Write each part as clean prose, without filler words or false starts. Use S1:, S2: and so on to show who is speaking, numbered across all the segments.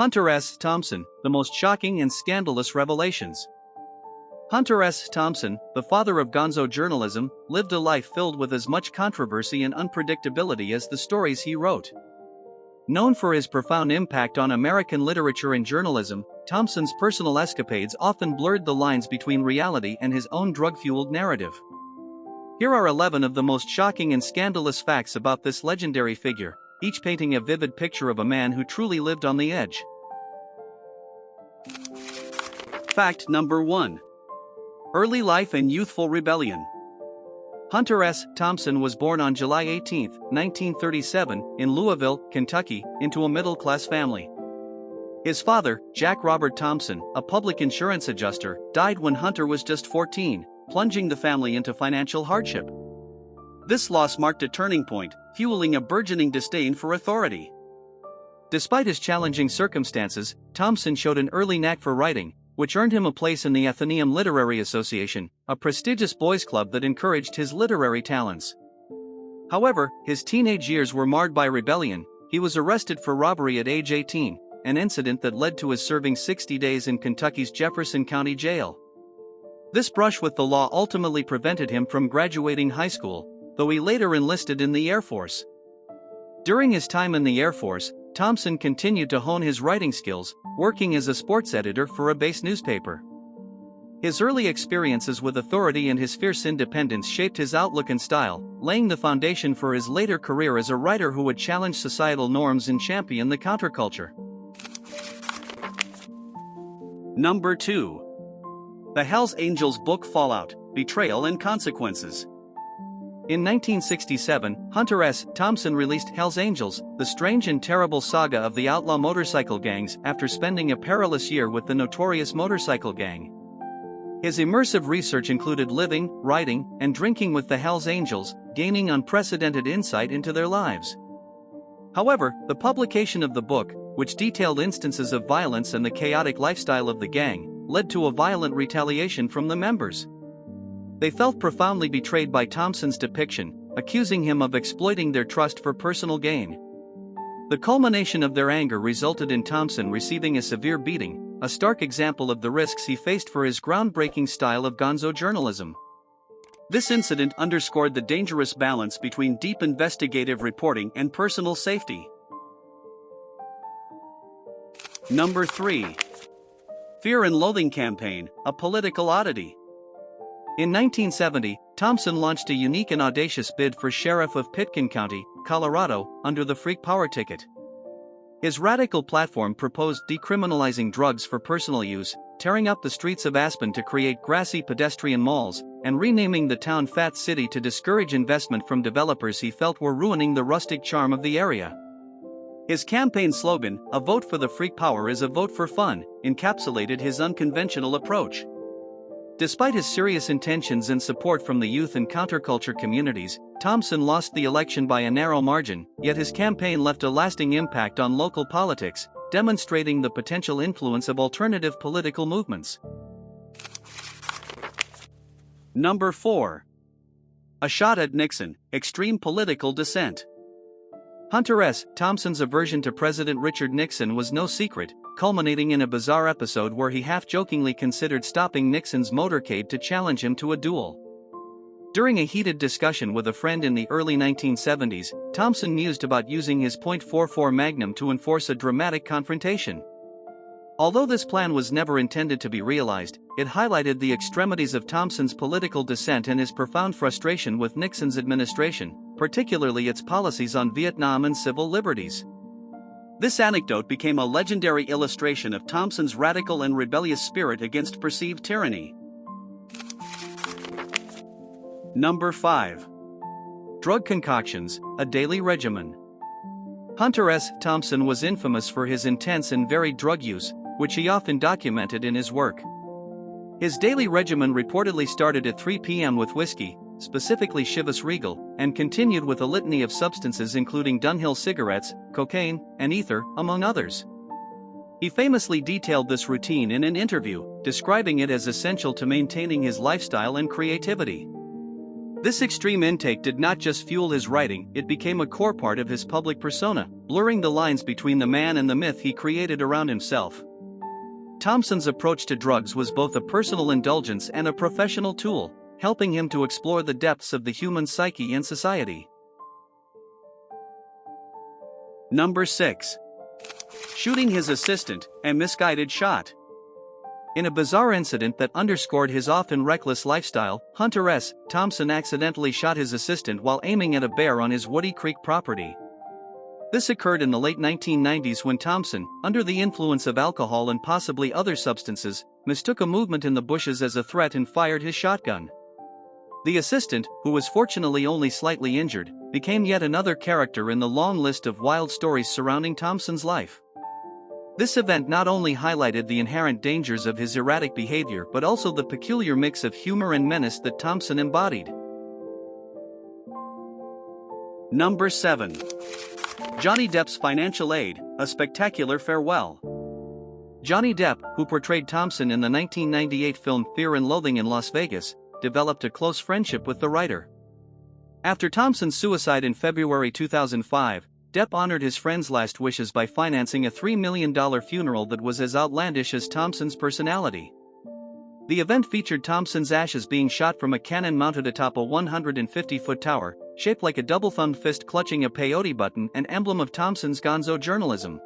S1: Hunter S. Thompson, the most shocking and scandalous revelations. Hunter S. Thompson, the father of Gonzo journalism, lived a life filled with as much controversy and unpredictability as the stories he wrote. Known for his profound impact on American literature and journalism, Thompson's personal escapades often blurred the lines between reality and his own drug-fueled narrative. Here are 11 of the most shocking and scandalous facts about this legendary figure, each painting a vivid picture of a man who truly lived on the edge. Fact number 1. Early life and youthful rebellion. Hunter S. Thompson was born on July 18, 1937, in Louisville, Kentucky, into a middle-class family. His father, Jack Robert Thompson, a public insurance adjuster, died when Hunter was just 14, plunging the family into financial hardship. This loss marked a turning point, fueling a burgeoning disdain for authority. Despite his challenging circumstances, Thompson showed an early knack for writing, which earned him a place in the Athenaeum Literary Association, a prestigious boys' club that encouraged his literary talents. However, his teenage years were marred by rebellion. He was arrested for robbery at age 18, an incident that led to his serving 60 days in Kentucky's Jefferson County Jail. This brush with the law ultimately prevented him from graduating high school, though he later enlisted in the Air Force. During his time in the Air Force, Thompson continued to hone his writing skills, working as a sports editor for a base newspaper. His early experiences with authority and his fierce independence shaped his outlook and style, laying the foundation for his later career as a writer who would challenge societal norms and champion the counterculture. Number 2. The Hells Angels book Fallout, Betrayal and Consequences. In 1967, Hunter S. Thompson released Hells Angels, the strange and terrible saga of the outlaw motorcycle gangs after spending a perilous year with the notorious motorcycle gang. His immersive research included living, writing, and drinking with the Hells Angels, gaining unprecedented insight into their lives. However, the publication of the book, which detailed instances of violence and the chaotic lifestyle of the gang, led to a violent retaliation from the members. They felt profoundly betrayed by Thompson's depiction, accusing him of exploiting their trust for personal gain. The culmination of their anger resulted in Thompson receiving a severe beating, a stark example of the risks he faced for his groundbreaking style of Gonzo journalism. This incident underscored the dangerous balance between deep investigative reporting and personal safety. Number 3. Fear and Loathing Campaign, a political oddity. In 1970, Thompson launched a unique and audacious bid for sheriff of Pitkin County, Colorado, under the Freak Power ticket. His radical platform proposed decriminalizing drugs for personal use, tearing up the streets of Aspen to create grassy pedestrian malls, and renaming the town Fat City to discourage investment from developers he felt were ruining the rustic charm of the area. His campaign slogan, "A vote for the Freak Power is a vote for fun," encapsulated his unconventional approach. Despite his serious intentions and support from the youth and counterculture communities, Thompson lost the election by a narrow margin, yet his campaign left a lasting impact on local politics, demonstrating the potential influence of alternative political movements. Number 4. A Shot at Nixon, Extreme Political Dissent. Hunter S. Thompson's aversion to President Richard Nixon was no secret, culminating in a bizarre episode where he half-jokingly considered stopping Nixon's motorcade to challenge him to a duel. During a heated discussion with a friend in the early 1970s, Thompson mused about using his .44 Magnum to enforce a dramatic confrontation. Although this plan was never intended to be realized, it highlighted the extremities of Thompson's political dissent and his profound frustration with Nixon's administration, particularly its policies on Vietnam and civil liberties. This anecdote became a legendary illustration of Thompson's radical and rebellious spirit against perceived tyranny. Number 5. Drug concoctions, a daily regimen. Hunter S. Thompson was infamous for his intense and varied drug use, which he often documented in his work. His daily regimen reportedly started at 3 p.m. with whiskey, specifically Chivas Regal, and continued with a litany of substances including Dunhill cigarettes, cocaine, and ether, among others. He famously detailed this routine in an interview, describing it as essential to maintaining his lifestyle and creativity. This extreme intake did not just fuel his writing, it became a core part of his public persona, blurring the lines between the man and the myth he created around himself. Thompson's approach to drugs was both a personal indulgence and a professional tool, helping him to explore the depths of the human psyche and society. Number 6. Shooting his assistant, a misguided shot. In a bizarre incident that underscored his often reckless lifestyle, Hunter S. Thompson accidentally shot his assistant while aiming at a bear on his Woody Creek property. This occurred in the late 1990s when Thompson, under the influence of alcohol and possibly other substances, mistook a movement in the bushes as a threat and fired his shotgun. The assistant, who was fortunately only slightly injured, became yet another character in the long list of wild stories surrounding Thompson's life. This event not only highlighted the inherent dangers of his erratic behavior but also the peculiar mix of humor and menace that Thompson embodied. Number 7. Johnny Depp's financial aid, a spectacular farewell. Johnny Depp, who portrayed Thompson in the 1998 film Fear and Loathing in Las Vegas, developed a close friendship with the writer. After Thompson's suicide in February 2005, Depp honored his friend's last wishes by financing a $3 million funeral that was as outlandish as Thompson's personality. The event featured Thompson's ashes being shot from a cannon mounted atop a 150-foot tower, shaped like a double-thumbed fist clutching a peyote button, an emblem of Thompson's Gonzo journalism.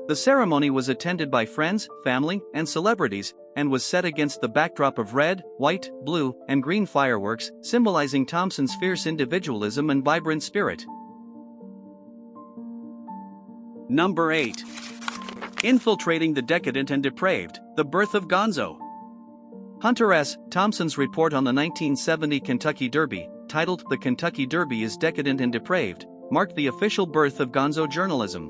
S1: The ceremony was attended by friends, family, and celebrities, and was set against the backdrop of red, white, blue, and green fireworks, symbolizing Thompson's fierce individualism and vibrant spirit. Number 8. Infiltrating the decadent and depraved, the birth of Gonzo. Hunter S. Thompson's report on the 1970 Kentucky Derby, titled "The Kentucky Derby is Decadent and Depraved," marked the official birth of Gonzo journalism.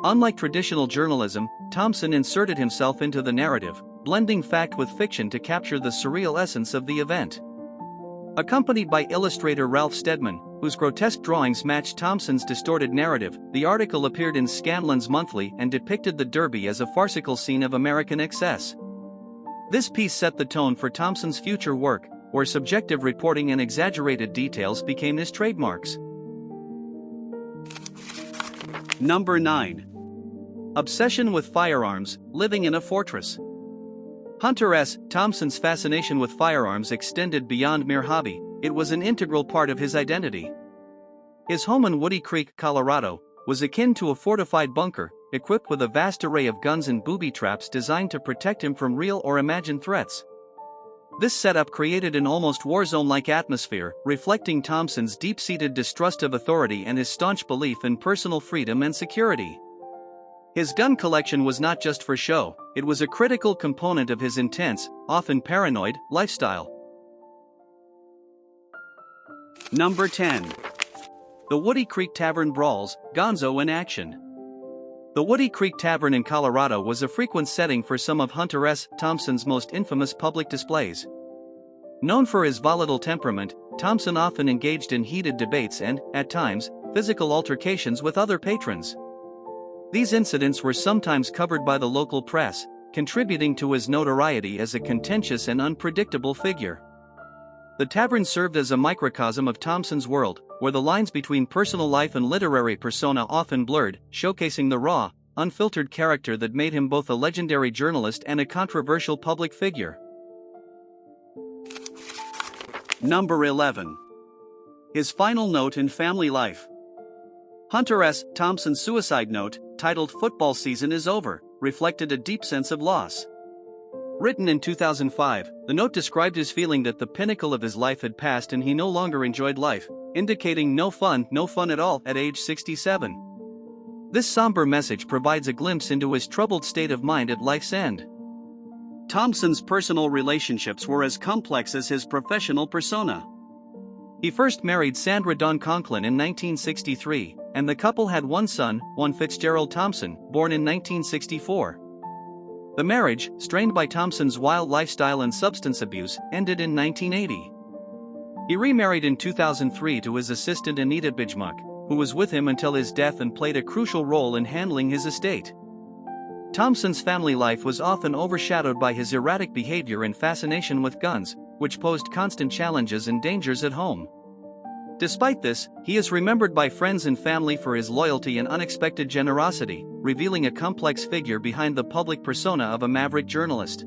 S1: Unlike traditional journalism, Thompson inserted himself into the narrative, blending fact with fiction to capture the surreal essence of the event. Accompanied by illustrator Ralph Steadman, whose grotesque drawings matched Thompson's distorted narrative, the article appeared in Scandalous Monthly and depicted the Derby as a farcical scene of American excess. This piece set the tone for Thompson's future work, where subjective reporting and exaggerated details became his trademarks. Number 9. Obsession with firearms, living in a fortress. Hunter S. Thompson's fascination with firearms extended beyond mere hobby. It was an integral part of his identity. His home in Woody Creek, Colorado, was akin to a fortified bunker, equipped with a vast array of guns and booby traps designed to protect him from real or imagined threats. This setup created an almost war-zone-like atmosphere, reflecting Thompson's deep-seated distrust of authority and his staunch belief in personal freedom and security. His gun collection was not just for show, it was a critical component of his intense, often paranoid, lifestyle. Number 10. The Woody Creek Tavern Brawls, Gonzo in action. The Woody Creek Tavern in Colorado was a frequent setting for some of Hunter S. Thompson's most infamous public displays. Known for his volatile temperament, Thompson often engaged in heated debates and, at times, physical altercations with other patrons. These incidents were sometimes covered by the local press, contributing to his notoriety as a contentious and unpredictable figure. The tavern served as a microcosm of Thompson's world, where the lines between personal life and literary persona often blurred, showcasing the raw, unfiltered character that made him both a legendary journalist and a controversial public figure. Number 11. His final note in family life. Hunter S. Thompson's suicide note, titled "Football Season is Over," reflected a deep sense of loss. Written in 2005, the note described his feeling that the pinnacle of his life had passed and he no longer enjoyed life, indicating no fun at all at age 67. This somber message provides a glimpse into his troubled state of mind at life's end. Thompson's personal relationships were as complex as his professional persona. He first married Sandra Dawn Conklin in 1963, and the couple had one son, one Fitzgerald Thompson, born in 1964. The marriage, strained by Thompson's wild lifestyle and substance abuse, ended in 1980. He remarried in 2003 to his assistant Anita Bijmak, who was with him until his death and played a crucial role in handling his estate. Thompson's family life was often overshadowed by his erratic behavior and fascination with guns, which posed constant challenges and dangers at home. Despite this, he is remembered by friends and family for his loyalty and unexpected generosity, revealing a complex figure behind the public persona of a maverick journalist.